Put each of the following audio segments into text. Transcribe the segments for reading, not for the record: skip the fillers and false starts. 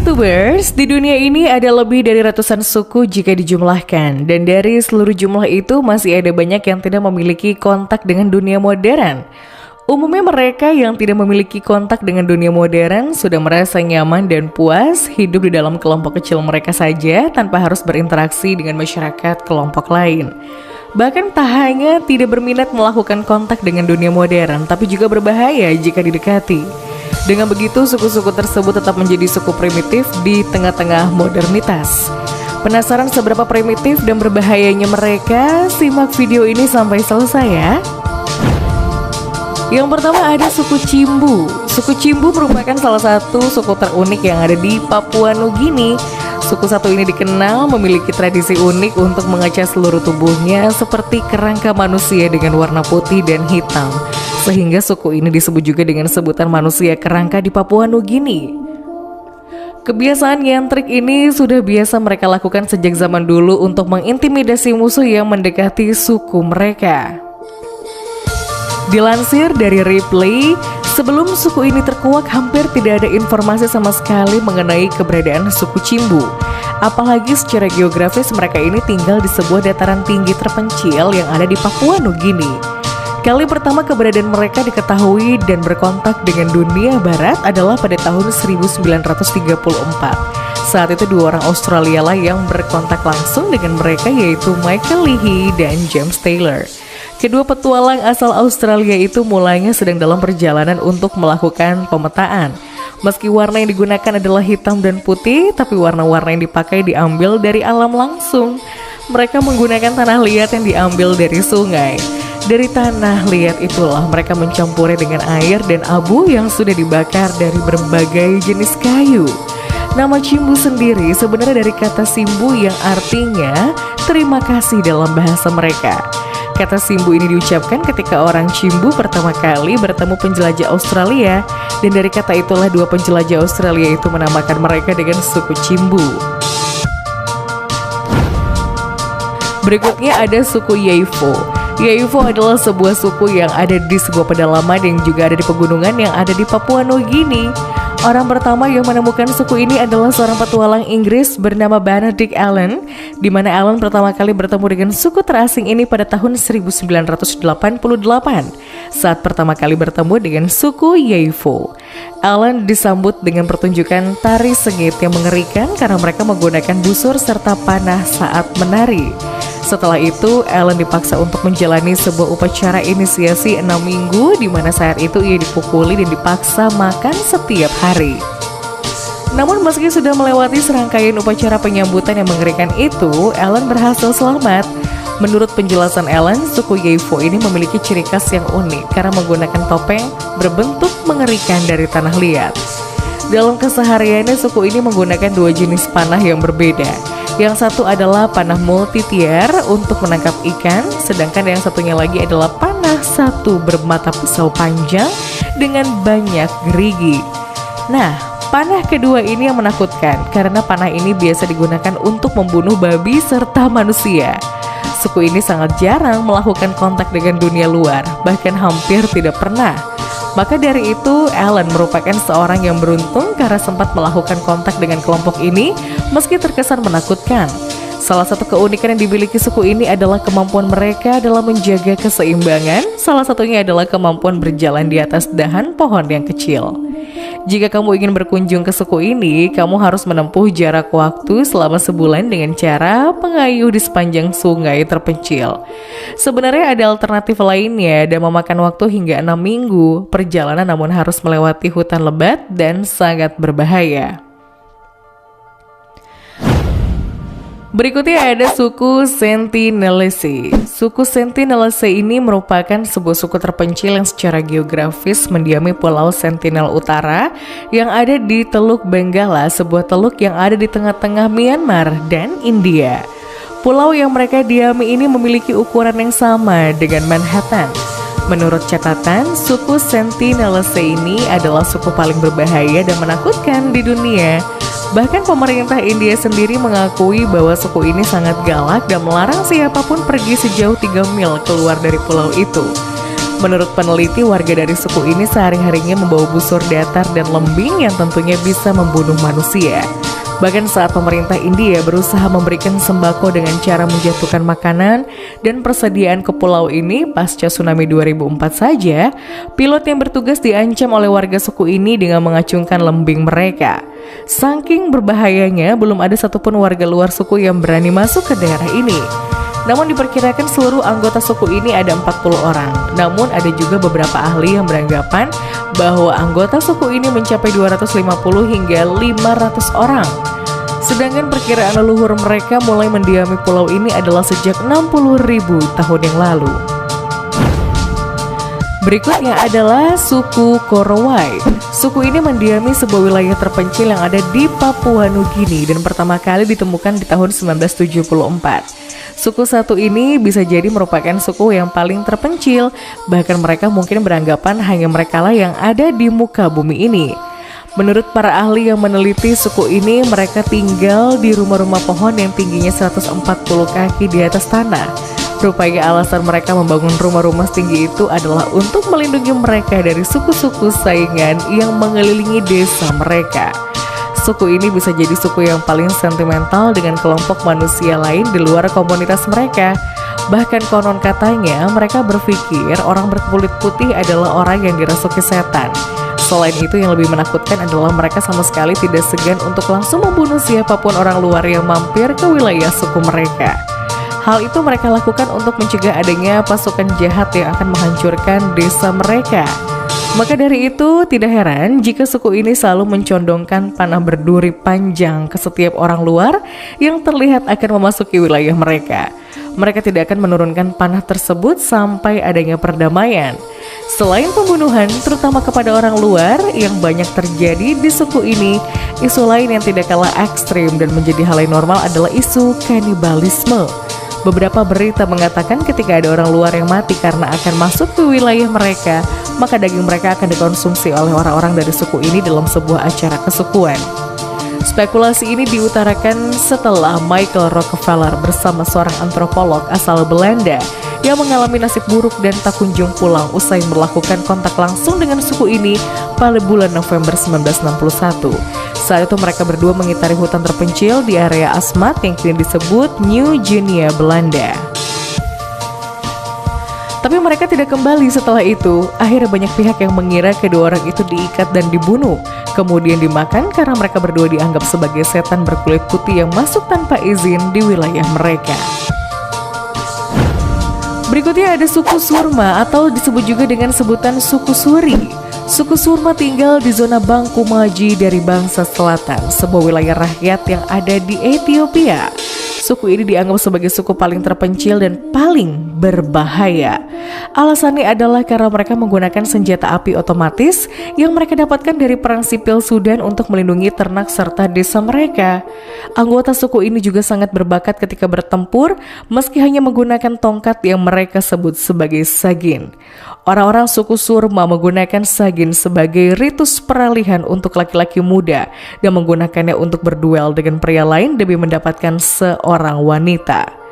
YouTubers, di dunia ini ada lebih dari ratusan suku jika dijumlahkan. Dan dari seluruh jumlah itu masih ada banyak yang tidak memiliki kontak dengan dunia modern. Umumnya mereka yang tidak memiliki kontak dengan dunia modern sudah merasa nyaman dan puas hidup di dalam kelompok kecil mereka saja tanpa harus berinteraksi dengan masyarakat kelompok lain. Bahkan tak hanya tidak berminat melakukan kontak dengan dunia modern, tapi juga berbahaya jika didekati. Dengan begitu, suku-suku tersebut tetap menjadi suku primitif di tengah-tengah modernitas. Penasaran seberapa primitif dan berbahayanya mereka? Simak video ini sampai selesai ya. Yang pertama ada suku Cimbu. Suku Cimbu merupakan salah satu suku terunik yang ada di Papua Nugini. Suku satu ini dikenal memiliki tradisi unik untuk mengecat seluruh tubuhnya seperti kerangka manusia dengan warna putih dan hitam. Sehingga suku ini disebut juga dengan sebutan manusia kerangka di Papua Nugini. Kebiasaan nyentrik ini sudah biasa mereka lakukan sejak zaman dulu untuk mengintimidasi musuh yang mendekati suku mereka. Dilansir dari Ripley, sebelum suku ini terkuak hampir tidak ada informasi sama sekali mengenai keberadaan suku Cimbu. Apalagi secara geografis mereka ini tinggal di sebuah dataran tinggi terpencil yang ada di Papua Nugini. Kali pertama keberadaan mereka diketahui dan berkontak dengan dunia barat adalah pada tahun 1934. Saat itu dua orang Australia lah yang berkontak langsung dengan mereka, yaitu Michael Leahy dan James Taylor. Kedua petualang asal Australia itu mulanya sedang dalam perjalanan untuk melakukan pemetaan. Meski warna yang digunakan adalah hitam dan putih, tapi warna-warna yang dipakai diambil dari alam langsung. Mereka menggunakan tanah liat yang diambil dari sungai. Dari tanah liat itulah mereka mencampurnya dengan air dan abu yang sudah dibakar dari berbagai jenis kayu. Nama Cimbu sendiri sebenarnya dari kata Simbu yang artinya terima kasih dalam bahasa mereka. Kata Simbu ini diucapkan ketika orang Cimbu pertama kali bertemu penjelajah Australia, dan dari kata itulah dua penjelajah Australia itu menamakan mereka dengan suku Cimbu. Berikutnya ada suku Yeifo. Yeifo adalah sebuah suku yang ada di sebuah pedalaman yang juga ada di pegunungan yang ada di Papua Nugini. Orang pertama yang menemukan suku ini adalah seorang petualang Inggris bernama Benedict Allen, di mana Allen pertama kali bertemu dengan suku terasing ini pada tahun 1988 saat pertama kali bertemu dengan suku Yeifo. Allen disambut dengan pertunjukan tari sengit yang mengerikan karena mereka menggunakan busur serta panah saat menari. Setelah itu, Allen dipaksa untuk menjalani sebuah upacara inisiasi 6 minggu, di mana saat itu ia dipukuli dan dipaksa makan setiap hari. Namun meski sudah melewati serangkaian upacara penyambutan yang mengerikan itu, Allen berhasil selamat. Menurut penjelasan Allen, suku Yeifo ini memiliki ciri khas yang unik karena menggunakan topeng berbentuk mengerikan dari tanah liat. Dalam kesehariannya, suku ini menggunakan dua jenis panah yang berbeda. Yang satu adalah panah multi-tier untuk menangkap ikan, sedangkan yang satunya lagi adalah panah satu bermata pisau panjang dengan banyak gerigi. Nah, panah kedua ini yang menakutkan karena panah ini biasa digunakan untuk membunuh babi serta manusia. Suku ini sangat jarang melakukan kontak dengan dunia luar, bahkan hampir tidak pernah. Maka dari itu, Allen merupakan seorang yang beruntung karena sempat melakukan kontak dengan kelompok ini meski terkesan menakutkan. Salah satu keunikan yang dimiliki suku ini adalah kemampuan mereka dalam menjaga keseimbangan. Salah satunya adalah kemampuan berjalan di atas dahan pohon yang kecil. Jika kamu ingin berkunjung ke suku ini, kamu harus menempuh jarak waktu selama sebulan dengan cara pengayuh di sepanjang sungai terpencil. Sebenarnya ada alternatif lainnya dan memakan waktu hingga 6 minggu perjalanan, namun harus melewati hutan lebat dan sangat berbahaya. Berikutnya ada suku Sentinelese. Suku Sentinelese ini merupakan sebuah suku terpencil yang secara geografis mendiami Pulau Sentinel Utara yang ada di Teluk Benggala, sebuah teluk yang ada di tengah-tengah Myanmar dan India. Pulau yang mereka diami ini memiliki ukuran yang sama dengan Manhattan. Menurut catatan, suku Sentinelese ini adalah suku paling berbahaya dan menakutkan di dunia. Bahkan pemerintah India sendiri mengakui bahwa suku ini sangat galak dan melarang siapapun pergi sejauh 3 mil keluar dari pulau itu. Menurut peneliti, warga dari suku ini sehari-harinya membawa busur datar dan lembing yang tentunya bisa membunuh manusia. Bahkan saat pemerintah India berusaha memberikan sembako dengan cara menjatuhkan makanan dan persediaan ke pulau ini pasca tsunami 2004 saja, pilot yang bertugas diancam oleh warga suku ini dengan mengacungkan lembing mereka. Saking berbahayanya, belum ada satupun warga luar suku yang berani masuk ke daerah ini. Namun diperkirakan seluruh anggota suku ini ada 40 orang. Namun ada juga beberapa ahli yang beranggapan bahwa anggota suku ini mencapai 250 hingga 500 orang. Sedangkan perkiraan leluhur mereka mulai mendiami pulau ini adalah sejak 60.000 tahun yang lalu. Berikutnya adalah suku Korowai. Suku ini mendiami sebuah wilayah terpencil yang ada di Papua Nugini dan pertama kali ditemukan di tahun 1974. Suku satu ini bisa jadi merupakan suku yang paling terpencil, bahkan mereka mungkin beranggapan hanya mereka lah yang ada di muka bumi ini. Menurut para ahli yang meneliti suku ini, mereka tinggal di rumah-rumah pohon yang tingginya 140 kaki di atas tanah. Rupanya alasan mereka membangun rumah-rumah setinggi itu adalah untuk melindungi mereka dari suku-suku saingan yang mengelilingi desa mereka. Suku ini bisa jadi suku yang paling sentimental dengan kelompok manusia lain di luar komunitas mereka. Bahkan konon katanya mereka berpikir orang berkulit putih adalah orang yang dirasuki setan. Selain itu, yang lebih menakutkan adalah mereka sama sekali tidak segan untuk langsung membunuh siapapun orang luar yang mampir ke wilayah suku mereka. Hal itu mereka lakukan untuk mencegah adanya pasukan jahat yang akan menghancurkan desa mereka. Maka dari itu, tidak heran jika suku ini selalu mencondongkan panah berduri panjang ke setiap orang luar yang terlihat akan memasuki wilayah mereka. Mereka tidak akan menurunkan panah tersebut sampai adanya perdamaian. Selain pembunuhan, terutama kepada orang luar yang banyak terjadi di suku ini, isu lain yang tidak kalah ekstrim dan menjadi hal yang normal adalah isu kanibalisme. Beberapa berita mengatakan ketika ada orang luar yang mati karena akan masuk ke wilayah mereka, maka daging mereka akan dikonsumsi oleh orang-orang dari suku ini dalam sebuah acara kesukuan. Spekulasi ini diutarakan setelah Michael Rockefeller bersama seorang antropolog asal Belanda yang mengalami nasib buruk dan tak kunjung pulang usai melakukan kontak langsung dengan suku ini pada bulan November 1961. Saat itu mereka berdua mengitari hutan terpencil di area Asmat yang kini disebut New Guinea, Belanda. Tapi mereka tidak kembali setelah itu. Akhirnya banyak pihak yang mengira kedua orang itu diikat dan dibunuh, kemudian dimakan karena mereka berdua dianggap sebagai setan berkulit putih yang masuk tanpa izin di wilayah mereka. Berikutnya ada suku Surma atau disebut juga dengan sebutan suku Suri. Suku Surma tinggal di zona Bangku Maji dari bangsa Selatan, sebuah wilayah rakyat yang ada di Ethiopia. Suku ini dianggap sebagai suku paling terpencil dan paling berbahaya. Alasannya adalah karena mereka menggunakan senjata api otomatis yang mereka dapatkan dari perang sipil Sudan untuk melindungi ternak serta desa mereka. Anggota suku ini juga sangat berbakat ketika bertempur, meski hanya menggunakan tongkat yang mereka sebut sebagai sagin. Orang-orang suku Surma menggunakan sagin sebagai ritus peralihan untuk laki-laki muda dan menggunakannya untuk berduel dengan pria lain demi mendapatkan seorang wanita.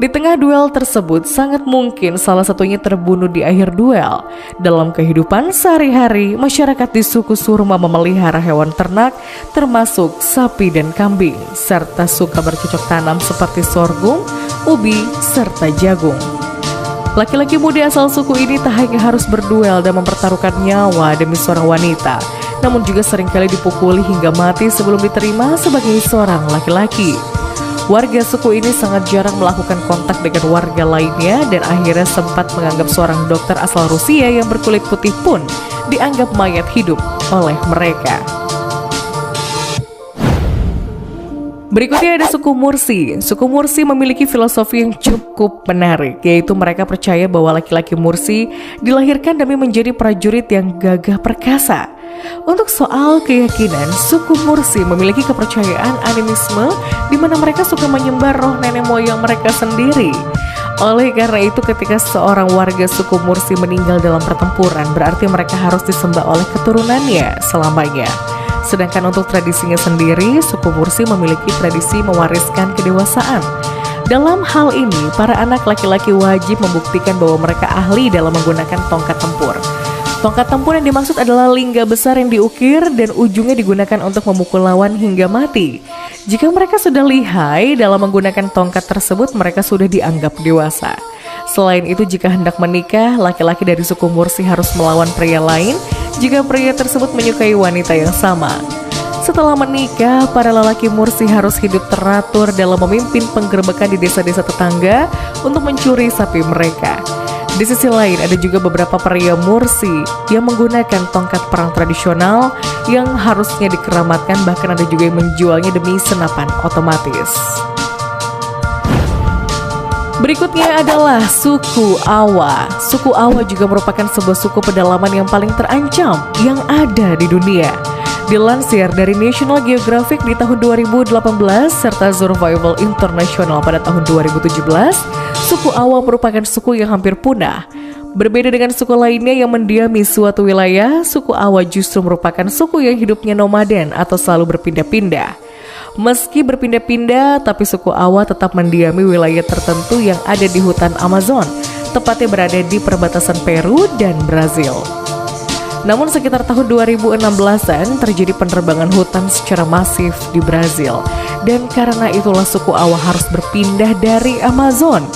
Di tengah duel tersebut, sangat mungkin salah satunya terbunuh di akhir duel. Dalam kehidupan sehari-hari, masyarakat di suku Surma memelihara hewan ternak, termasuk sapi dan kambing, serta suka bercocok tanam seperti sorghum, ubi, serta jagung. Laki-laki muda asal suku ini tak hanya harus berduel dan mempertaruhkan nyawa demi seorang wanita, namun juga seringkali dipukuli hingga mati sebelum diterima sebagai seorang laki-laki. Warga suku ini sangat jarang melakukan kontak dengan warga lainnya dan akhirnya sempat menganggap seorang dokter asal Rusia yang berkulit putih pun dianggap mayat hidup oleh mereka. Berikutnya ada suku Mursi. Suku Mursi memiliki filosofi yang cukup menarik, yaitu mereka percaya bahwa laki-laki Mursi dilahirkan demi menjadi prajurit yang gagah perkasa. Untuk soal keyakinan, suku Mursi memiliki kepercayaan animisme di mana mereka suka menyembah roh nenek moyang mereka sendiri. Oleh karena itu, ketika seorang warga suku Mursi meninggal dalam pertempuran, berarti mereka harus disembah oleh keturunannya selamanya. Sedangkan untuk tradisinya sendiri, suku Mursi memiliki tradisi mewariskan kedewasaan. Dalam hal ini, para anak laki-laki wajib membuktikan bahwa mereka ahli dalam menggunakan tongkat tempur. Tongkat tempur yang dimaksud adalah lingga besar yang diukir dan ujungnya digunakan untuk memukul lawan hingga mati. Jika mereka sudah lihai dalam menggunakan tongkat tersebut, mereka sudah dianggap dewasa. Selain itu, jika hendak menikah, laki-laki dari suku Mursi harus melawan pria lain jika pria tersebut menyukai wanita yang sama. Setelah menikah, para lelaki Mursi harus hidup teratur dalam memimpin penggerebekan di desa-desa tetangga untuk mencuri sapi mereka. Di sisi lain, ada juga beberapa pria Mursi yang menggunakan tongkat perang tradisional yang harusnya dikeramatkan, bahkan ada juga yang menjualnya demi senapan otomatis. Berikutnya adalah suku Awa. Suku Awa juga merupakan sebuah suku pedalaman yang paling terancam yang ada di dunia. Dilansir dari National Geographic di tahun 2018 serta Survival International pada tahun 2017, suku Awa merupakan suku yang hampir punah. Berbeda dengan suku lainnya yang mendiami suatu wilayah, suku Awa justru merupakan suku yang hidupnya nomaden atau selalu berpindah-pindah. Meski berpindah-pindah, tapi suku Awa tetap mendiami wilayah tertentu yang ada di hutan Amazon, tepatnya berada di perbatasan Peru dan Brazil. Namun sekitar tahun 2016-an terjadi penerbangan hutan secara masif di Brazil, dan karena itulah suku Awa harus berpindah dari Amazon.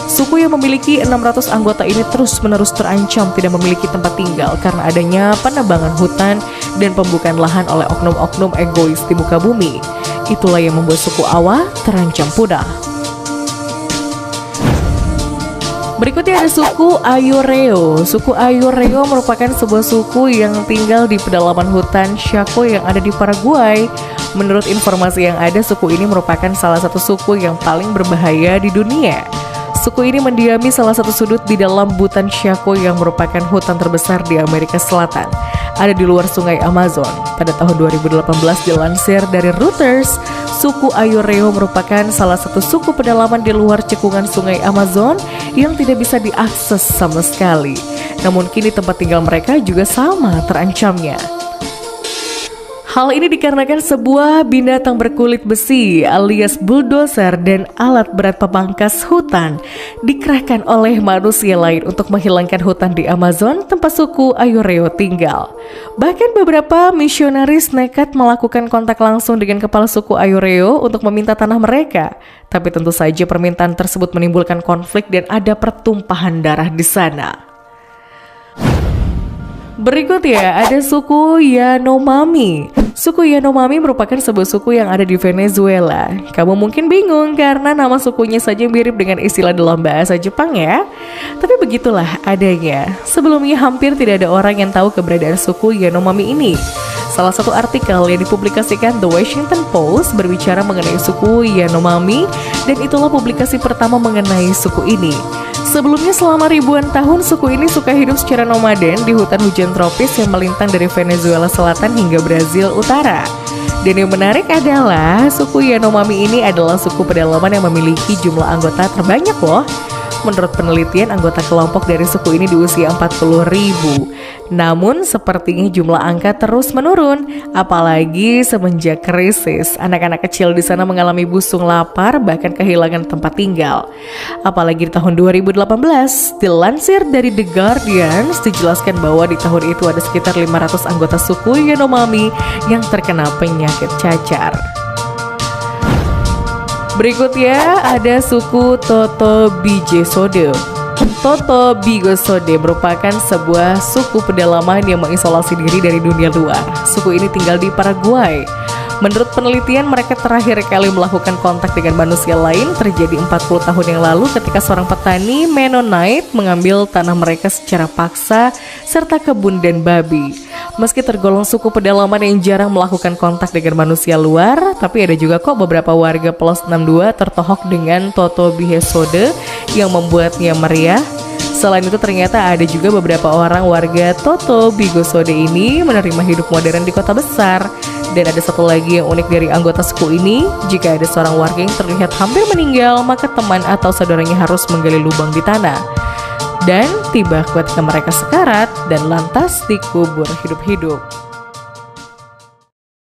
Suku yang memiliki 600 anggota ini terus-menerus terancam tidak memiliki tempat tinggal karena adanya penebangan hutan dan pembukaan lahan oleh oknum-oknum egois di muka bumi. Itulah yang membuat suku Awa terancam punah. Berikutnya ada suku Ayoreo. Suku Ayoreo merupakan sebuah suku yang tinggal di pedalaman hutan Chaco yang ada di Paraguay. Menurut informasi yang ada, suku ini merupakan salah satu suku yang paling berbahaya di dunia. Suku ini mendiami salah satu sudut di dalam hutan Chaco yang merupakan hutan terbesar di Amerika Selatan. Ada di luar sungai Amazon. Pada tahun 2018 dilansir dari Reuters, suku Ayoreo merupakan salah satu suku pedalaman di luar cekungan sungai Amazon yang tidak bisa diakses sama sekali. Namun kini tempat tinggal mereka juga sama terancamnya. Hal ini dikarenakan sebuah binatang berkulit besi alias bulldozer dan alat berat pemangkas hutan dikerahkan oleh manusia lain untuk menghilangkan hutan di Amazon tempat suku Ayoreo tinggal. Bahkan beberapa misionaris nekat melakukan kontak langsung dengan kepala suku Ayoreo untuk meminta tanah mereka. Tapi tentu saja permintaan tersebut menimbulkan konflik dan ada pertumpahan darah di sana. Berikutnya ada suku Yanomami. Suku Yanomami merupakan sebuah suku yang ada di Venezuela. Kamu mungkin bingung karena nama sukunya saja mirip dengan istilah dalam bahasa Jepang ya. Tapi begitulah adanya. Sebelumnya hampir tidak ada orang yang tahu keberadaan suku Yanomami ini. Salah satu artikel yang dipublikasikan The Washington Post berbicara mengenai suku Yanomami dan itulah publikasi pertama mengenai suku ini. Sebelumnya selama ribuan tahun suku ini suka hidup secara nomaden di hutan hujan tropis yang melintang dari Venezuela Selatan hingga Brazil Utara. Dan yang menarik adalah suku Yanomami ini adalah suku pedalaman yang memiliki jumlah anggota terbanyak loh. Menurut penelitian, anggota kelompok dari suku ini di usia 40.000. Namun sepertinya jumlah angka terus menurun, apalagi semenjak krisis. Anak-anak kecil di sana mengalami busung lapar bahkan kehilangan tempat tinggal. Apalagi di tahun 2018, dilansir dari The Guardian, dijelaskan bahwa di tahun itu ada sekitar 500 anggota suku Yanomami yang terkena penyakit cacar. Berikutnya ada suku Toto Bigesode. Toto Bigesode merupakan sebuah suku pedalaman yang mengisolasi diri dari dunia luar. Suku ini tinggal di Paraguay. Menurut penelitian, mereka terakhir kali melakukan kontak dengan manusia lain terjadi 40 tahun yang lalu ketika seorang petani Mennonite mengambil tanah mereka secara paksa serta kebun dan babi. Meski tergolong suku pedalaman yang jarang melakukan kontak dengan manusia luar, tapi ada juga kok beberapa warga Plus 62 tertohok dengan Toto Bigesode yang membuatnya meriah. Selain itu ternyata ada juga beberapa orang warga Toto Bigesode ini menerima hidup modern di kota besar. Dan ada satu lagi yang unik dari anggota suku ini, jika ada seorang warga yang terlihat hampir meninggal, maka teman atau saudaranya harus menggali lubang di tanah. Dan tiba ketika mereka sekarat dan lantas dikubur hidup-hidup.